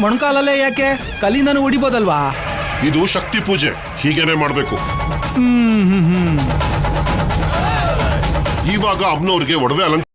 ಮೊಣಕಾಲಲ್ಲೇ ಯಾಕೆ? ಕಲ್ಲಿಂದನೂ ಹೊಡಿಬೋದಲ್ವಾ? ಇದು ಶಕ್ತಿ ಪೂಜೆ, ಹೀಗೇನೆ ಮಾಡ್ಬೇಕು. ಇವಾಗ ಅಮ್ಮನವ್ರಿಗೆ ಒಡವೆ ಅಲಂಕಾರ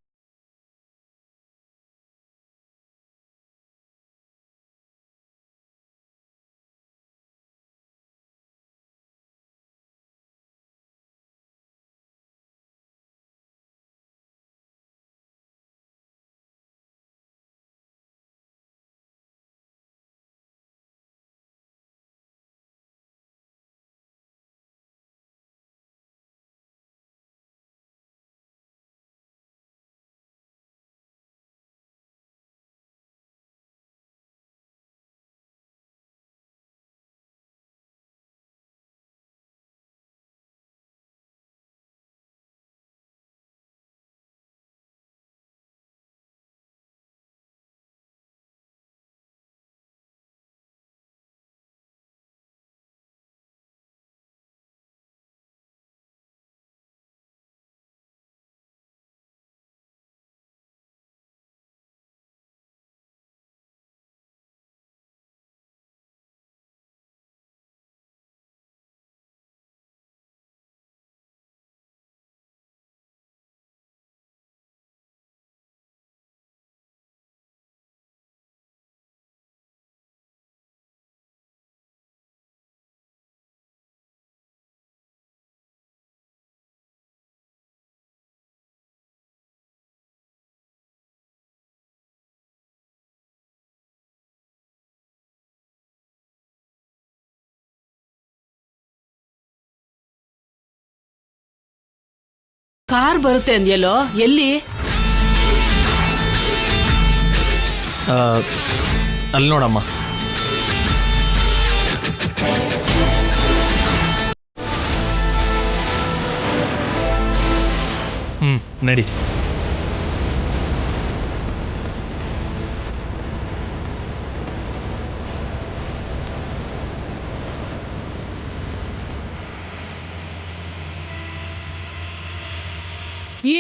ಕಾರ್ ಬರುತ್ತೆ ಅಂದ್ಯಲ್ಲೋ, ಎಲ್ಲಿ? ಅಲ್ಲಿ ನೋಡಮ್ಮ. ನಡಿ.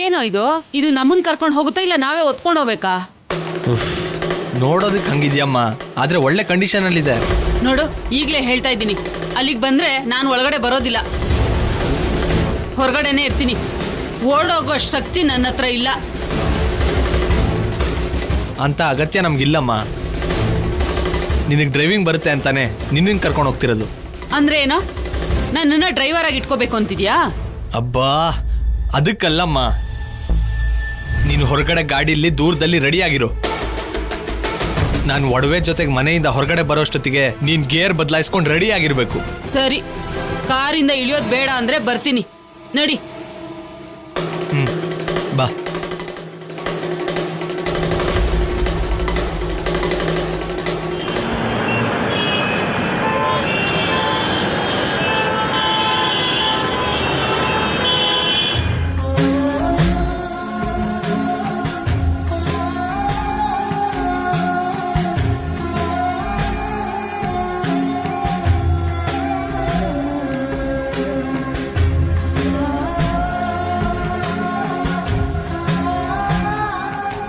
ಏನೋ ಇದು ನಮ್ಮನ್ ಕರ್ಕೊಂಡು ಹೋಗುತ್ತಾ ಇಲ್ಲ ನಾವೇ ಒತ್ಕೊಂಡು ಹೋಗ್ಬೇಕಾ? ನೋಡೋದಕ್ಕೆ ಹಂಗಿದ್ಯಮ್ಮ, ಆದ್ರೆ ಒಳ್ಳೆ ಕಂಡೀಷನ್ ಅಲ್ಲಿದೆ. ನೋಡು, ಈಗ್ಲೇ ಹೇಳ್ತಾ ಇದ್ದೀನಿ, ಅಲ್ಲಿಗೆ ಬಂದ್ರೆ ನಾನು ಒಳಗಡೆ ಬರೋದಿಲ್ಲ, ಹೊರಗಡೆನೆ ಇರ್ತೀನಿ. ಓಡೋಗೋ ಶಕ್ತಿ ನನ್ನ ಹತ್ರ ಇಲ್ಲ. ಅಂತ ಅಗತ್ಯ ನಮ್ಗಿಲ್ಲಮ್ಮ. ನಿನಗೆ ಡ್ರೈವಿಂಗ್ ಬರುತ್ತೆ ಅಂತಾನೆ ನಿನ್ನ ಕರ್ಕೊಂಡು ಹೋಗ್ತಿರೋದು. ಅಂದ್ರೆ ಏನೋ, ನನ್ನನ್ನ ಡ್ರೈವರ್ ಆಗಿ ಇಟ್ಕೋಬೇಕು ಅಂತಿದ್ಯಾ? ಅಬ್ಬಾ, ಅದಕ್ಕಲ್ಲಮ್ಮ. ನೀನು ಹೊರಗಡೆ ಗಾಡಿಯಲ್ಲಿ ದೂರದಲ್ಲಿ ರೆಡಿ ಆಗಿರು. ನಾನು ಒಡವೆ ಜೊತೆಗೆ ಮನೆಯಿಂದ ಹೊರಗಡೆ ಬರೋಷ್ಟೊತ್ತಿಗೆ ನೀನ್ ಗೇರ್ ಬದಲಾಯಿಸ್ಕೊಂಡು ರೆಡಿ ಆಗಿರ್ಬೇಕು. ಸರಿ, ಕಾರಿಂದ ಇಳಿಯೋದು ಬೇಡ ಅಂದ್ರೆ ಬರ್ತೀನಿ, ನಡಿ. ಬಾ.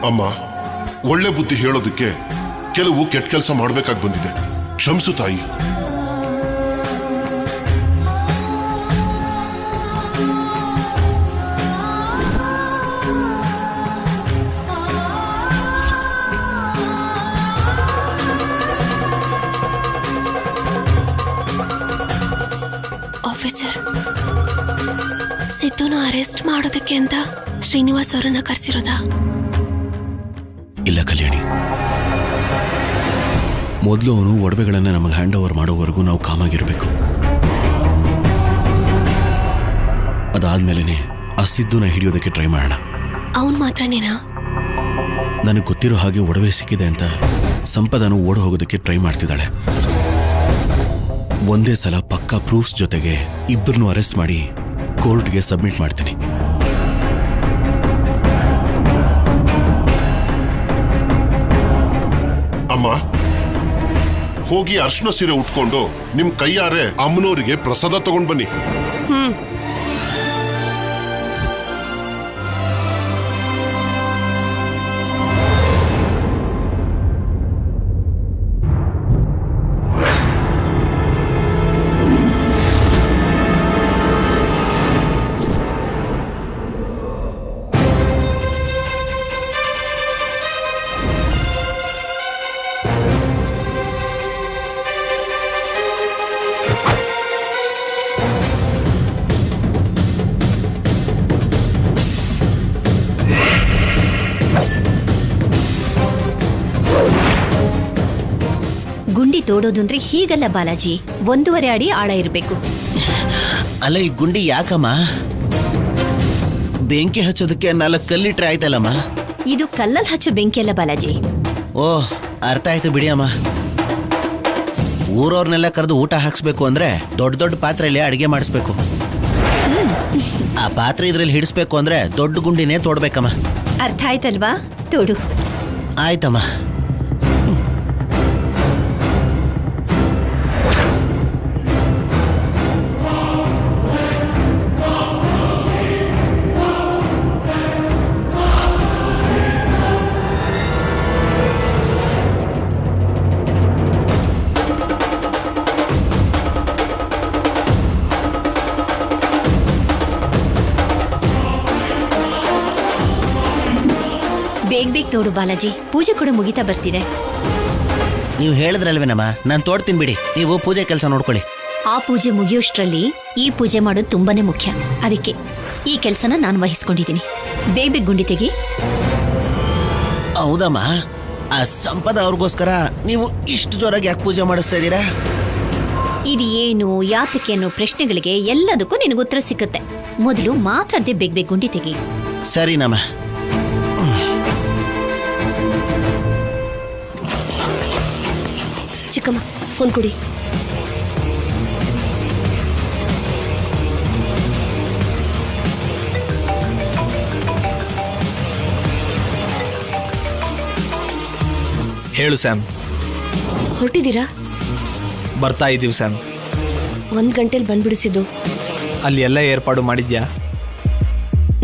ಅಮ್ಮ, ಒಳ್ಳೆ ಬುದ್ಧಿ ಹೇಳೋದಕ್ಕೆ ಕೆಲವು ಕೆಟ್ಟ ಕೆಲಸ ಮಾಡ್ಬೇಕಾಗಿ ಬಂದಿದೆ, ಕ್ಷಮಿಸು ತಾಯಿ. ಆಫೀಸರ್, ಸಿದ್ದುನ ಅರೆಸ್ಟ್ ಮಾಡೋದಕ್ಕೆ ಅಂತ ಶ್ರೀನಿವಾಸ್ ಅವರನ್ನ ಕರೆಸಿರೋದಾ? ಇಲ್ಲ ಕಲ್ಯಾಣಿ, ಮೊದಲು ಅವನು ಒಡವೆಗಳನ್ನ ನಮಗೆ ಹ್ಯಾಂಡ್ ಓವರ್ ಮಾಡೋವರೆಗೂ ನಾವು ಕಾಮಾಗಿರ್ಬೇಕು. ಅದಾದ್ಮೇಲೆ ಆ ಸಿದ್ದುನ ಹಿಡಿಯೋದಕ್ಕೆ ಟ್ರೈ ಮಾಡೋಣ. ಅವನ್ ಮಾತ್ರನೇನಾ? ನನಗೆ ಗೊತ್ತಿರೋ ಹಾಗೆ ಒಡವೆ ಸಿಕ್ಕಿದೆ ಅಂತ ಸಂಪದನು ಓಡ ಹೋಗೋದಕ್ಕೆ ಟ್ರೈ ಮಾಡ್ತಿದ್ದಾಳೆ. ಒಂದೇ ಸಲ ಪಕ್ಕಾ ಪ್ರೂಫ್ಸ್ ಜೊತೆಗೆ ಇಬ್ಬರನ್ನು ಅರೆಸ್ಟ್ ಮಾಡಿ ಕೋರ್ಟ್ಗೆ ಸಬ್ಮಿಟ್ ಮಾಡ್ತೀನಿ. ಅಮ್ಮ, ಹೋಗಿ ಅರ್ಶನ ಸೀರೆ ಉಟ್ಕೊಂಡು ನಿಮ್ ಕೈಯಾರೆ ಅಮ್ಮನವರಿಗೆ ಪ್ರಸಾದ ತಗೊಂಡ್ ಬನ್ನಿ. ತೋಡೋದು ಅಂದ್ರೆ ಹೀಗಲ್ಲ ಬಾಲಾಜಿ, 1.5 ಅಡಿ ಆಳ ಇರಬೇಕು. ಅಲ್ಲ ಈ ಗುಂಡಿ ಯಾಕಮ್ಮ? ಬೆಂಕಿ ಹಚ್ಚೋದಕ್ಕೆ 4 ಕಲ್ಲಿಟ್ರೆ ಆಯ್ತಲ್ಲಮ್ಮ. ಇದು ಕಲ್ಲಲ್ಲಿ ಹಚ್ಚೋ ಬೆಂಕಿ ಅಲ್ಲ ಬಾಲಾಜಿ. ಓಹ್, ಅರ್ಥ ಆಯ್ತು ಬಿಡಿ ಅಮ್ಮ. ಊರವ್ರನ್ನೆಲ್ಲ ಕರೆದು ಊಟ ಹಾಕ್ಸ್ಬೇಕು ಅಂದ್ರೆ ದೊಡ್ಡ ದೊಡ್ಡ ಪಾತ್ರೆಯಲ್ಲಿ ಅಡಿಗೆ ಮಾಡಿಸ್ಬೇಕು. ಆ ಪಾತ್ರೆ ಇದ್ರಲ್ಲಿ ಹಿಡಿಸ್ಬೇಕು ಅಂದ್ರೆ ದೊಡ್ಡ ಗುಂಡಿನೇ ತೋಡ್ಬೇಕಮ್ಮ. ಅರ್ಥ ಆಯ್ತಲ್ವಾ? ತೋಡು. ಆಯ್ತಮ್ಮ. ಬೇಗ ತೋಡು ಬಾಲಾಜಿ, ಪೂಜೆ ಕೂಡ ಮುಗಿತಾ ಬರ್ತಿದೆ. ನೀವು ಹೇಳಿದ್ರಲ್ವೇನಮ್ಮ, ನಾನು ತೋಡ್ತೀನಿ ಬಿಡಿ, ನೀವು ಪೂಜೆ ಕೆಲಸ ನೋಡ್ಕೊಳ್ಳಿ. ಆ ಪೂಜೆ ಮುಗಿಯೋಷ್ಟ್ರಲ್ಲಿ ಈ ಪೂಜೆ ಮಾಡೋದು ತುಂಬಾನೇ ಮುಖ್ಯ. ಅದಕ್ಕೆ ಈ ಕೆಲಸನ ನಾನು ವಹಿಸ್ಕೊಂಡಿದ್ದೀನಿ. ಬೇಗ ಗುಂಡಿ ತೆಗಿ. ಹೌದಮ್ಮ, ಆ ಸಂಪದ ಅವ್ರಿಗೋಸ್ಕರ ನೀವು ಇಷ್ಟು ಜೋರಾಗಿ ಯಾಕೆ ಪೂಜೆ ಮಾಡಿಸ್ತಾ ಇದ್ದೀರಾ? ಇದು ಏನು ಯಾತಕ್ಕೆ ಅನ್ನೋ ಪ್ರಶ್ನೆಗಳಿಗೆ ಎಲ್ಲದಕ್ಕೂ ನಿನಗೆ ಉತ್ತರ ಸಿಕ್ಕುತ್ತೆ. ಮೊದಲು ಮಾತಾಡದೆ ಬೇಗ ಗುಂಡಿ ತೆಗಿ. ಸರಿನಮ್ಮ. ಚಿಕ್ಕಮ್ಮ, ಫೋನ್ ಕೊಡಿ. ಹೇಳು ಸ್ಯಾಮ್. ಹೊರಟಿದ್ದೀರಾ? ಬರ್ತಾ ಇದ್ದೀವಿ ಸ್ಯಾಮ್. 1 ಗಂಟೆಲಿ ಬಂದ್ಬಿಡಿಸಿದ್ದು. ಅಲ್ಲಿ ಎಲ್ಲ ಏರ್ಪಾಡು ಮಾಡಿದ್ಯಾ?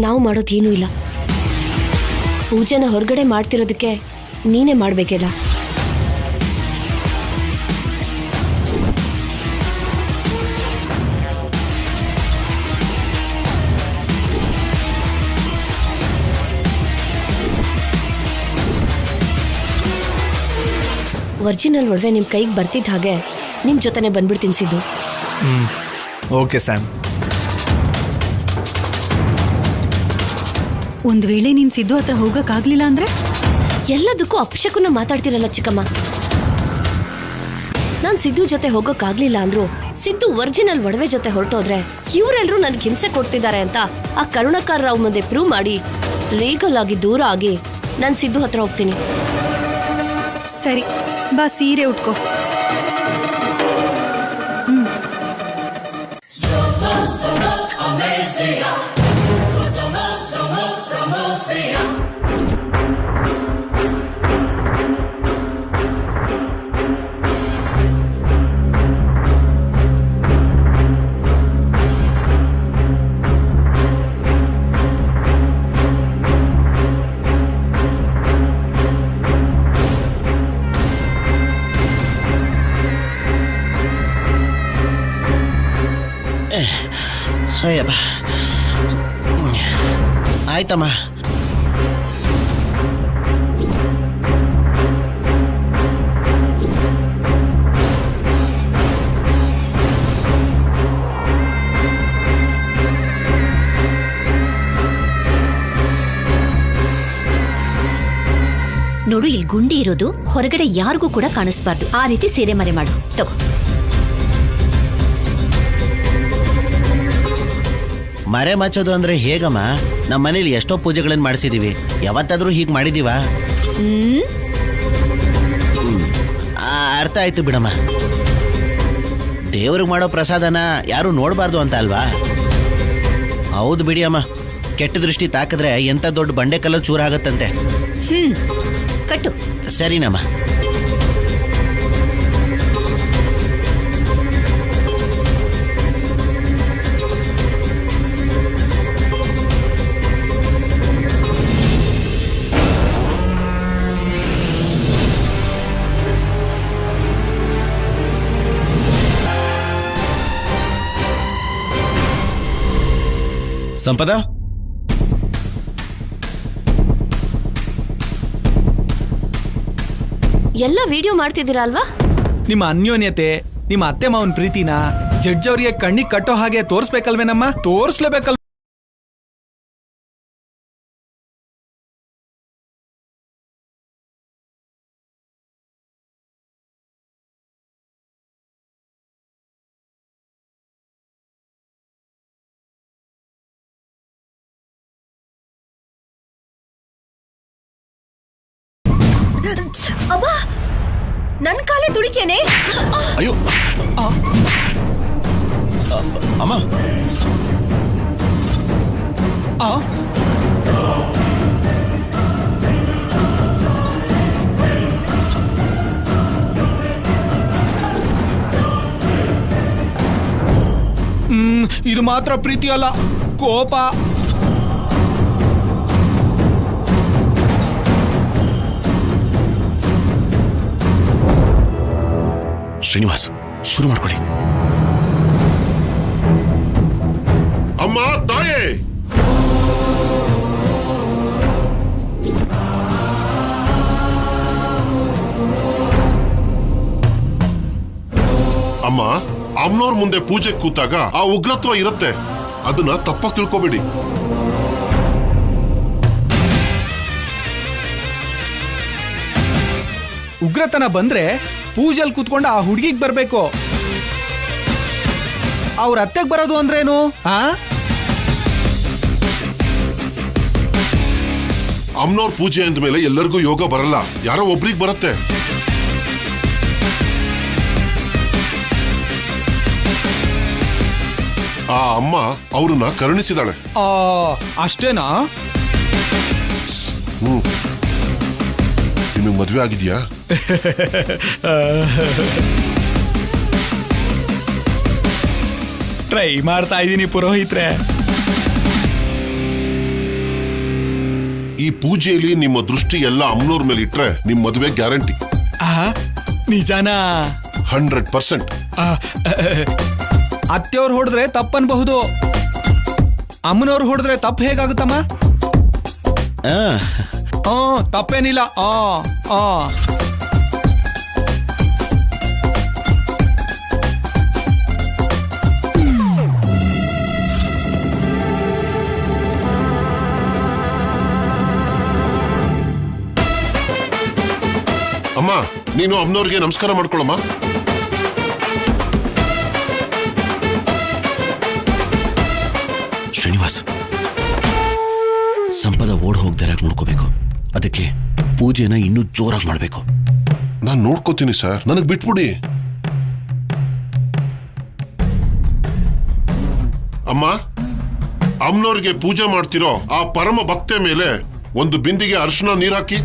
ನಾವು ಮಾಡೋದೇನೂ ಇಲ್ಲ. ಪೂಜೆನ ಹೊರಗಡೆ ಮಾಡ್ತಿರೋದಕ್ಕೆ ನೀನೇ ಮಾಡ್ಬೇಕಲ್ಲ. ಒರಿಜಿನಲ್ ಒಡವೆ ನಿಮ್ಮ ಕೈಗೆ ಬರ್ತಿದ್ದ ಹಾಗೆ ನಿಮ್ಮ ಜೊತೆನೆ ಬಂದ್ಬಿಡ್ತೀನಿ ಸಿದ್ದು. Okay Sam. ಒಂದ್ ವೇಳೆ ನೀನ್ ಸಿದ್ದು ಹತ್ರ ಹೋಗಕ್ಕಾಗ್ಲಿಲ್ಲ ಅಂದ್ರೆ? ಎಲ್ಲದಕ್ಕೂ ಅಪಶಕುನ ಮಾತಾಡ್ತಿರಲ್ಲ ಚಿಕ್ಕಮ್ಮ. ನಾನ್ ಸಿದ್ದು ಜೊತೆ ಹೋಗೋಕ್ಕಾಗ್ಲಿಲ್ಲ ಅಂದ್ರು ಸಿದ್ದು ಒರಿಜಿನಲ್ ಒಡವೆ ಜೊತೆ ಹೊರಟೋದ್ರೆ ಇವರೆಲ್ಲರೂ ನನ್ಗೆ ಹಿಂಸೆ ಕೊಡ್ತಿದ್ದಾರೆ ಅಂತ ಆ ಕರುಣಾಕರ್ ರಾವ್ ಮುಂದೆ ಪ್ರೂವ್ ಮಾಡಿ ಲೀಗಲ್ ಆಗಿ ದೂರ ಆಗಿ ನಾನ್ ಸಿದ್ದು ಹತ್ರ ಹೋಗ್ತೀನಿ. ಸರಿ ಬಾ, ಸೀರೆ ಉಟ್ಕೋ. ಅಯ್ಯಪ್ಪ, ಆಯ್ತಮ್ಮ. ನೋಡು, ಇಲ್ಲಿ ಗುಂಡಿ ಇರೋದು ಹೊರಗಡೆ ಯಾರಿಗೂ ಕೂಡ ಕಾಣಿಸ್ಬಾರ್ದು. ಆ ರೀತಿ ಸೀರೆ ಮರೆ ಮಾಡು. ತಗೋ. ಮರೆ ಮಚ್ಚೋದು ಅಂದ್ರೆ ಹೇಗಮ್ಮ? ನಮ್ಮ ಮನೇಲಿ ಎಷ್ಟೋ ಪೂಜೆಗಳನ್ನ ಮಾಡಿಸಿದೀವಿ, ಯಾವತ್ತಾದ್ರೂ ಹೀಗೆ ಮಾಡಿದೀವ? ಅರ್ಥ ಆಯ್ತು ಬಿಡಮ್ಮ. ದೇವ್ರಿಗೆ ಮಾಡೋ ಪ್ರಸಾದನ ಯಾರು ನೋಡಬಾರ್ದು ಅಂತ ಅಲ್ವಾ? ಹೌದು ಬಿಡಿ ಅಮ್ಮ, ಕೆಟ್ಟ ದೃಷ್ಟಿ ತಾಕಿದ್ರೆ ಎಂತ ದೊಡ್ಡ ಬಂಡೆಕಲ್ಲು ಚೂರಾಗತ್ತಂತೆ. ಕಟ್ಟು. ಸರಿನಮ್ಮ. ಸಂಪದ, ಎಲ್ಲ ವಿಡಿಯೋ ಮಾಡ್ತಿದ್ದೀರಾ ಅಲ್ವಾ? ನಿಮ್ಮ ಅನ್ಯೋನ್ಯತೆ, ನಿಮ್ಮ ಅತ್ತೆ ಮಾವನ್ ಪ್ರೀತಿನ ಜಡ್ಜ್ ಅವರಿಗೆ ಕಣ್ಣಿಗೆ ಕಟ್ಟೋ ಹಾಗೆ ತೋರಿಸ್ಬೇಕಲ್ವೇನಮ್ಮ? ತೋರಿಸ್ಲೇಬೇಕಲ್ವ? ಅಬ್ಬ ನನ್ ಕಾಲೇ ತುಳಿತೇನೆ. ಅಯ್ಯೋ ಅಮ್ಮ ಆ ಇದು ಮಾತ್ರ ಪ್ರೀತಿ ಅಲ್ಲ, ಕೋಪ. ಶ್ರೀನಿವಾಸ್, ಶುರು ಮಾಡ್ಕೊಳ್ಳಿ. ಅಮ್ಮ ತಾಯೇ, ಅಮ್ಮ, ಅಮ್ಮನವ್ರ ಮುಂದೆ ಪೂಜೆ ಕೂತಾಗ ಆ ಉಗ್ರತ್ವ ಇರುತ್ತೆ, ಅದನ್ನ ತಪ್ಪಾಗಿ ತಿಳ್ಕೊಬೇಡಿ. ಉಗ್ರತನ ಬಂದ್ರೆ ಪೂಜೆಲ್ ಕೂತ್ಕೊಂಡು ಆ ಹುಡುಗಿಗ್ ಬರ್ಬೇಕು. ಅವ್ರ ಅತ್ತೆಗ್ ಬರೋದು ಅಂದ್ರೇನು? ಅಮ್ಮನವ್ರ ಪೂಜೆ ಅಂದ್ಮೇಲೆ ಎಲ್ಲರಿಗೂ ಯೋಗ ಬರಲ್ಲ, ಯಾರೋ ಒಬ್ರಿಗೆ ಬರುತ್ತೆ. ಆ ಅಮ್ಮ ಅವ್ರನ್ನ ಕರುಣಿಸಿದಾಳೆ. ಅಷ್ಟೇನಾ? ನಿಮಗೆ ಮದ್ವೆ ಆಗಿದ್ಯಾ? ಟ್ರೈ ಮಾಡ್ತಾ ಇದ್ದೀನಿ ಪುರೋಹಿತ್ರೆ. ಈ ಪೂಜೆಯಲ್ಲಿ ನಿಮ್ಮ ದೃಷ್ಟಿ ಎಲ್ಲ ಅಮ್ಮನವ್ರ ಮೇಲೆ ಇಟ್ರೆ ನಿಮ್ ಮದುವೆ ಗ್ಯಾರಂಟಿ. ನಿಜಾನಾ? 100%. ಅತ್ತೆಯವ್ರು ಹೊಡೆದ್ರೆ ತಪ್ಪನ್ಬಹುದು, ಅಮ್ಮನವ್ರು ಹೊಡೆದ್ರೆ ತಪ್ಪು ಹೇಗಾಗುತ್ತಮ್ಮ? ತಪ್ಪೇನಿಲ್ಲ. ಅಮ್ಮ, ನೀನು ಅಮ್ಮನವ್ರಿಗೆ ನಮಸ್ಕಾರ ಮಾಡ್ಕೊಳಮ್ಮ. ಶ್ರೀನಿವಾಸ್, ಸಂಪದ ಓಡ್ ಹೋಗ್ದಾರ ನೋಡ್ಕೋಬೇಕು. ಅದಕ್ಕೆ ಪೂಜೆನ ಇನ್ನೂ ಜೋರಾಗಿ ಮಾಡ್ಬೇಕು. ನಾನ್ ನೋಡ್ಕೋತೀನಿ ಸರ್, ನನಗ್ ಬಿಟ್ಬಿಡಿ. ಅಮ್ಮ, ಅಮ್ಮನವ್ರಿಗೆ ಪೂಜೆ ಮಾಡ್ತಿರೋ ಆ ಪರಮ ಭಕ್ತೆ ಮೇಲೆ ಒಂದು ಬಿಂದಿಗೆ ಅರಿಶಿನ ನೀರಾಕಿ.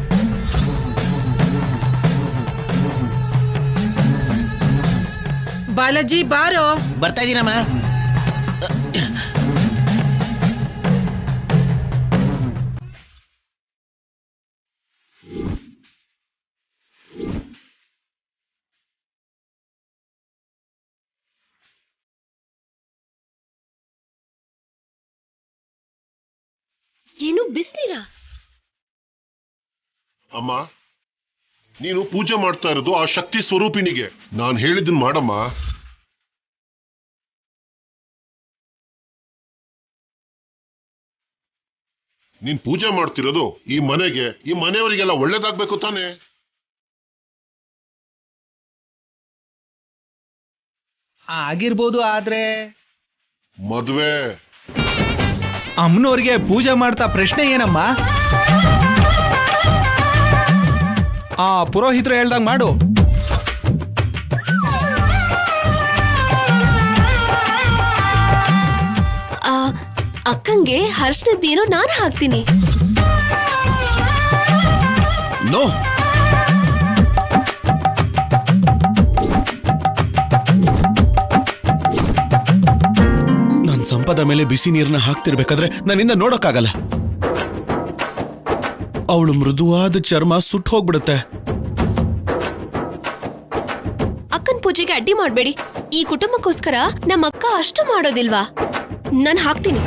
ಬಾಲಾಜಿ ಬಾರೋ. ಬರ್ತಾ ಇದೀನಮ್ಮ. ಏನು ಬಿಸ್ನೀರಾ? ಅಮ್ಮ, ನೀನು ಪೂಜೆ ಮಾಡ್ತಾ ಇರೋದು ಆ ಶಕ್ತಿ ಸ್ವರೂಪಿಣಿಗೆ. ನಾನು ಹೇಳಿದ್ದನ್ ಮಾಡಮ್ಮ. ನೀನ್ ಪೂಜೆ ಮಾಡ್ತಿರೋದು ಈ ಮನೆಗೆ, ಈ ಮನೆಯವರಿಗೆಲ್ಲ ಒಳ್ಳೇದಾಗ್ಬೇಕು ತಾನೆ. ಆಗಿರ್ಬೋದು, ಆದ್ರೆ ಮದ್ವೆ ಅಮ್ಮನವ್ರಿಗೆ ಪೂಜೆ ಮಾಡ್ತಾ ಪ್ರಶ್ನೆ ಏನಮ್ಮ? ಪುರೋಹಿತರು ಹೇಳ್ದಂಗ್ ಮಾಡು. ಅಕ್ಕಂಗೆ ಹರ್ಷಣದ ನೀರು ನಾನು ಹಾಕ್ತೀನಿ. ನೋ, ನನ್ ಸಂಪದ ಮೇಲೆ ಬಿಸಿ ನೀರನ್ನ ಹಾಕ್ತಿರ್ಬೇಕಾದ್ರೆ ನನ್ನಿಂದ ನೋಡೋಕ್ಕಾಗಲ್ಲ. ಅವಳು ಮೃದುವಾದ ಚರ್ಮ ಸುಟ್ಟು ಹೋಗ್ಬಿಡುತ್ತೆ. ಅಕ್ಕನ್ ಪೂಜೆಗೆ ಅಡ್ಡಿ ಮಾಡ್ಬೇಡಿ. ಈ ಕುಟುಂಬಕ್ಕೋಸ್ಕರ ನಮ್ಮ ಅಕ್ಕ ಅಷ್ಟು ಮಾಡೋದಿಲ್ವಾ? ನಾನು ಹಾಕ್ತೀನಿ.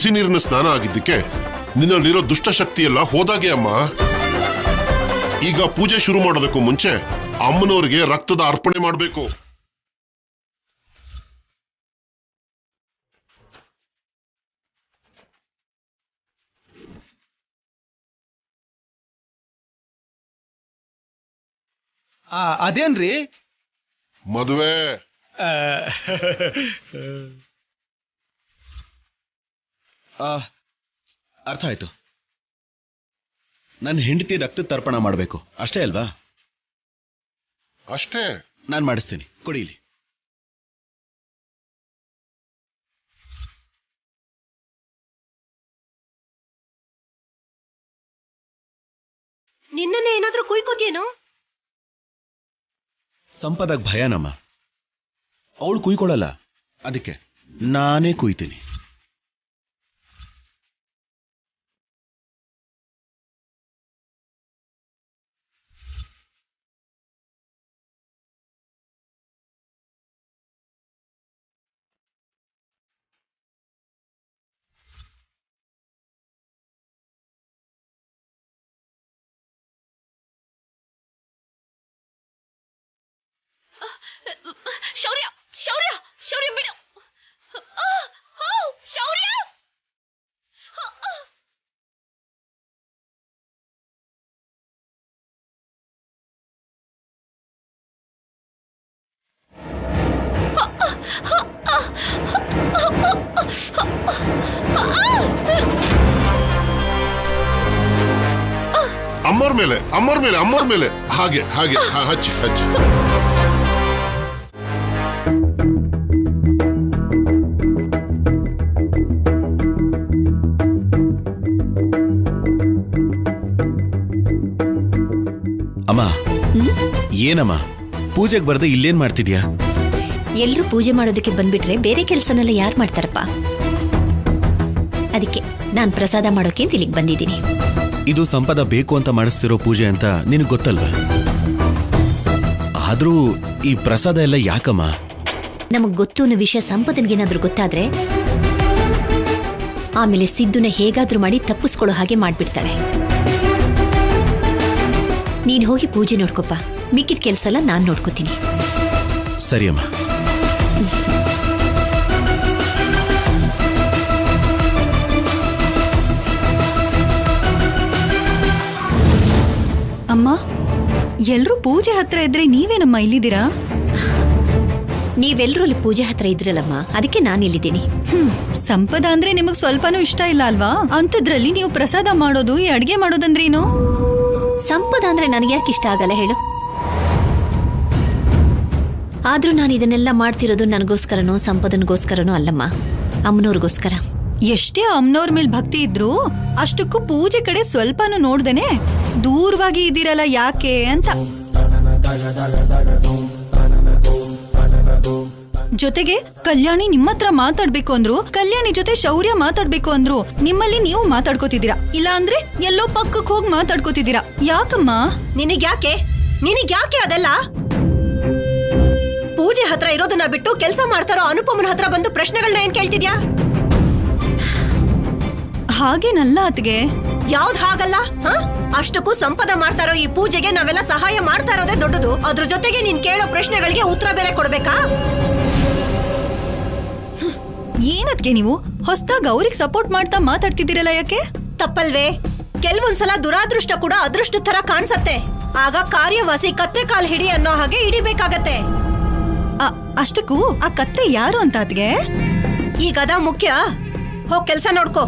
ಬಿಸಿ ನೀರಿನ ಸ್ನಾನ ಆಗಿದ್ದಕ್ಕೆ ನಿನ್ನಲ್ಲಿರೋ ದುಷ್ಟಶಕ್ತಿ ಎಲ್ಲ ಹೋದಾಗೆ ಅಮ್ಮ. ಈಗ ಪೂಜೆ ಶುರು ಮಾಡೋದಕ್ಕೂ ಮುಂಚೆ ಅಮ್ಮನವ್ರಿಗೆ ರಕ್ತದ ಅರ್ಪಣೆ ಮಾಡಬೇಕು. ಅದೇನ್ರಿ ಮದುವೆ. ಅರ್ಥ ಆಯ್ತು. ನನ್ನ ಹೆಂಡತಿ ರಕ್ತ ತರ್ಪಣ ಮಾಡಬೇಕು ಅಷ್ಟೇ ಅಲ್ವಾ? ಅಷ್ಟೇ. ನಾನು ಮಾಡಿಸ್ತೀನಿ, ಕೊಡಿ ಇಲ್ಲಿ. ನಿನ್ನೆ ಏನಾದ್ರೂ ಕುಯ್ಕೋತೇನೋ? ಸಂಪದಾಗ ಭಯನಮ್ಮ, ಅವಳು ಕುಯ್ಕೊಳ್ಳಲ್ಲ, ಅದಕ್ಕೆ ನಾನೇ ಕುಯ್ತೀನಿ. ಶೌರ್ಯ ಶೌರ್ಯ ಶೌರ್ಯ ಬಿಡು. ಶೌರ್ಯ ಅಮ್ಮರ ಮೇಲೆ ಅಮ್ಮರ ಮೇಲೆ ಅಮ್ಮರ ಮೇಲೆ ಹಾಗೆ ಹಾಗೆ ಹಚ್ಚಿ ಹಚ್ಚಿ. ಅಮ್ಮ, ಏನಮ್ಮ ಪೂಜೆಗೆ ಬರದೆ ಇಲ್ಲೇನ್ ಮಾಡ್ತಿದ್ಯಾ? ಎಲ್ರೂ ಪೂಜೆ ಮಾಡೋದಕ್ಕೆ ಬಂದ್ಬಿಟ್ರೆ ಬೇರೆ ಕೆಲಸನೆಲ್ಲ ಯಾರು ಮಾಡ್ತಾರಪ್ಪ? ಅದಕ್ಕೆ ನಾನು ಪ್ರಸಾದ ಮಾಡೋಕೆ ಅಂತ ಇಲ್ಲಿಗೆ ಬಂದಿದ್ದೀನಿ. ಇದು ಸಂಪದ ಬೇಕು ಅಂತ ಮಾಡಿಸ್ತಿರೋ ಪೂಜೆ ಅಂತ ನಿನಗೆ ಗೊತ್ತಲ್ವಾ? ಆದ್ರೂ ಈ ಪ್ರಸಾದ ಎಲ್ಲ ಯಾಕಮ್ಮ? ನಮಗ್ ಗೊತ್ತು ಅನ್ನೋ ವಿಷಯ ಸಂಪದನ್ಗೇನಾದ್ರೂ ಗೊತ್ತಾದ್ರೆ ಆಮೇಲೆ ಸಿದ್ದುನ ಹೇಗಾದ್ರೂ ಮಾಡಿ ತಪ್ಪಿಸ್ಕೊಳ್ಳೋ ಹಾಗೆ ಮಾಡ್ಬಿಡ್ತಾಳೆ. ನೀನ್ ಹೋಗಿ ಪೂಜೆ ನೋಡ್ಕೊಪ್ಪ, ಮಿಕ್ಕಿದ ಕೆಲಸ ಎಲ್ಲ ನಾನ್ ನೋಡ್ಕೋತೀನಿ. ಸರಿ ಅಮ್ಮ. ಅಮ್ಮ, ಎಲ್ರೂ ಪೂಜೆ ಹತ್ರ ಇದ್ರೆ ನೀವೇನಮ್ಮ ಇಲ್ಲಿದ್ದೀರಾ? ನೀವೆಲ್ಲರೂ ಅಲ್ಲಿ ಪೂಜೆ ಹತ್ರ ಇದ್ರಲ್ಲಮ್ಮ, ಅದಕ್ಕೆ ನಾನು ಇಲ್ಲಿದ್ದೀನಿ. ಸಂಪದ ಅಂದ್ರೆ ನಿಮಗ್ ಸ್ವಲ್ಪನೂ ಇಷ್ಟ ಇಲ್ಲ ಅಲ್ವಾ? ಅಂಥದ್ರಲ್ಲಿ ನೀವು ಪ್ರಸಾದ ಮಾಡೋದು, ಈ ಅಡ್ಗೆ ಮಾಡೋದಂದ್ರೇನು? ಸಂಪದ ಅಂದ್ರೆ ನನಗೆ ಯಾಕೆ ಇಷ್ಟ ಆಗಲ್ಲ ಹೇಳು? ಆದ್ರೂ ನಾನು ಇದನ್ನೆಲ್ಲ ಮಾಡ್ತಿರೋದು ನನಗೋಸ್ಕರನೋ ಸಂಪದನಿಗೋಸ್ಕರನೋ ಅಲ್ಲಮ್ಮ, ಅಮ್ಮನವ್ರಿಗೋಸ್ಕರ. ಎಷ್ಟೇ ಅಮ್ಮನವ್ರ ಮೇಲೆ ಭಕ್ತಿ ಇದ್ರು ಅಷ್ಟಕ್ಕೂ ಪೂಜೆ ಕಡೆ ಸ್ವಲ್ಪನೂ ನೋಡ್ದೇನೆ ದೂರವಾಗಿ ಇದ್ದೀರಲ್ಲ, ಯಾಕೆ ಅಂತ. ಜೊತೆಗೆ ಕಲ್ಯಾಣಿ ನಿಮ್ಮತ್ರ ಮಾತಾಡ್ಬೇಕು ಅಂದ್ರು, ಕಲ್ಯಾಣಿ ಜೊತೆ ಶೌರ್ಯ ಮಾತಾಡ್ಬೇಕು ಅಂದ್ರು, ನಿಮ್ಮಲ್ಲಿ ನೀವು ಮಾತಾಡ್ಕೋತಿದ್ದೀರಾ, ಇಲ್ಲ ಅಂದ್ರೆ ಎಲ್ಲೋ ಪಕ್ಕಕ್ಕೆ ಹೋಗಿ ಮಾತಾಡ್ಕೋತಿದ್ದೀರಾ. ಯಾಕಮ್ಮ? ನಿನಗ್ಯಾಕೆ ಅದೆಲ್ಲ? ಪೂಜೆ ಹತ್ರ ಇರೋದನ್ನ ಬಿಟ್ಟು ಕೆಲಸ ಮಾಡ್ತಾರೋ ಅನುಪಮನ ಹತ್ರ ಬಂದು ಪ್ರಶ್ನೆಗಳನ್ನ ಏನ್ ಕೇಳ್ತಿದ್ಯಾ? ಹಾಗೇನಲ್ಲ ಅತ್ಗೆ. ಯಾವ್ದು ಹಾಗಲ್ಲ? ಅಷ್ಟಕ್ಕೂ ಸಂಪದ ಮಾಡ್ತಾರೋ ಈ ಪೂಜೆಗೆ ನಾವೆಲ್ಲ ಸಹಾಯ ಮಾಡ್ತಾ ಇರೋದೇ ದೊಡ್ಡದು. ಅದ್ರ ಜೊತೆಗೆ ನೀನ್ ಕೇಳೋ ಪ್ರಶ್ನೆಗಳಿಗೆ ಉತ್ತರ ಬೇರೆ ಕೊಡ್ಬೇಕಾ? ಏನತ್ಗೆ ನೀವು ಹೊಸದಾಗಿ ಅವ್ರಿಗೆ ಸಪೋರ್ಟ್ ಮಾಡ್ತಾ ಮಾತಾಡ್ತಿದ್ದೀರಲ್ಲ, ಯಾಕೆ? ತಪ್ಪಲ್ವೇ? ಕೆಲವೊಂದ್ಸಲ ದುರಾದೃಷ್ಟ ಕೂಡ ಅದೃಷ್ಟ ತರ ಕಾಣಿಸತ್ತೆ. ಆಗ ಕಾರ್ಯವಾಸಿ ಕತ್ತೆ ಕಾಲ್ ಹಿಡಿ ಅನ್ನೋ ಹಾಗೆ ಹಿಡಿಬೇಕಾಗತ್ತೆ. ಅಷ್ಟಕ್ಕೂ ಆ ಕತ್ತೆ ಯಾರು ಅಂತ ಅತ್ಗೆ? ಈಗದ ಮುಖ್ಯ. ಹೋಗ್ ಕೆಲ್ಸ ನೋಡ್ಕೋ.